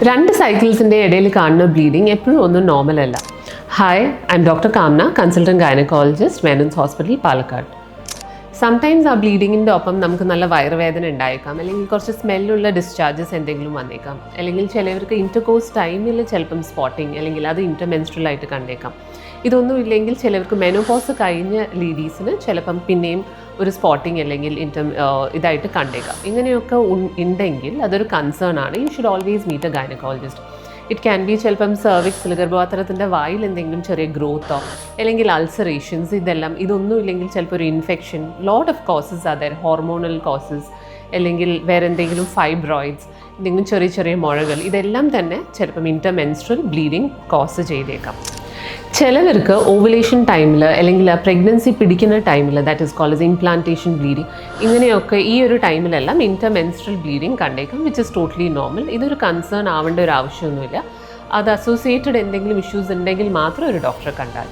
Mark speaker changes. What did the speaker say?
Speaker 1: രണ്ട് സൈക്കിൾസിൻ്റെ ഇടയിൽ കാണുന്ന ബ്ലീഡിങ് എപ്പോഴും ഒന്നും നോർമൽ അല്ല. Hi, I am doctor Kamna, consultant gynaecologist, Menon's hospital, Palakkad. Sometimes ആ ബ്ലീഡിങ്ങിൻ്റെ ഒപ്പം നമുക്ക് നല്ല വയറുവേദന ഉണ്ടായേക്കാം, അല്ലെങ്കിൽ കുറച്ച് സ്മെല്ലുള്ള ഡിസ്ചാർജസ് എന്തെങ്കിലും വന്നേക്കാം, അല്ലെങ്കിൽ ചിലവർക്ക് ഇൻ്റർകോഴ്സ് ടൈമിൽ ചിലപ്പം സ്പോട്ടിങ് അല്ലെങ്കിൽ അത് ഇൻ്റർമെൻസ്ട്രൽ ആയിട്ട് കണ്ടേക്കാം. ഇതൊന്നും ഇല്ലെങ്കിൽ ചിലവർക്ക് മെനോപോസ് കഴിഞ്ഞ ലേഡീസിന് ചിലപ്പം പിന്നെയും ഒരു സ്പോട്ടിങ് അല്ലെങ്കിൽ ഇതായിട്ട് കണ്ടേക്കാം. ഇങ്ങനെയൊക്കെ ഉണ്ടെങ്കിൽ അതൊരു കൺസേൺ ആണ്. You should always meet a gynaecologist. It can be ചിലപ്പം സെർവിക്സിൽ ഗർഭപാത്രത്തിൻ്റെ വായിൽ എന്തെങ്കിലും ചെറിയ ഗ്രോത്തോ അല്ലെങ്കിൽ അൾസറേഷൻസ്, ഇതൊന്നും ഇല്ലെങ്കിൽ ചിലപ്പോൾ ഒരു infection, lot of causes are hormonal causes, അല്ലെങ്കിൽ വേറെ എന്തെങ്കിലും ഫൈബ്രോയിഡ്സ്, എന്തെങ്കിലും ചെറിയ ചെറിയ മുഴകൾ, ഇതെല്ലാം തന്നെ ചിലപ്പം ഇൻ്റർമെൻസ്ട്രൽ ബ്ലീഡിങ് കോസ് ചെയ്തേക്കാം. ചിലവർക്ക് ഓവുലേഷൻ ടൈമിൽ അല്ലെങ്കിൽ പ്രഗ്നൻസി പിടിക്കുന്ന ടൈമിൽ, that is called implantation bleeding, ഇങ്ങനെയൊക്കെ ഈ ഒരു ടൈമിലെല്ലാം ഇൻ്റർമെൻസ്ട്രൽ ബ്ലീഡിങ് കണ്ടേക്കാം, വിച്ച് ഇസ് ടോട്ടലി നോർമൽ. ഇതൊരു കൺസേൺ ആവേണ്ട ഒരു ആവശ്യമൊന്നുമില്ല. അത് അസോസിയേറ്റഡ് എന്തെങ്കിലും ഇഷ്യൂസ് ഉണ്ടെങ്കിൽ മാത്രം ഒരു ഡോക്ടറെ കണ്ടാൽ.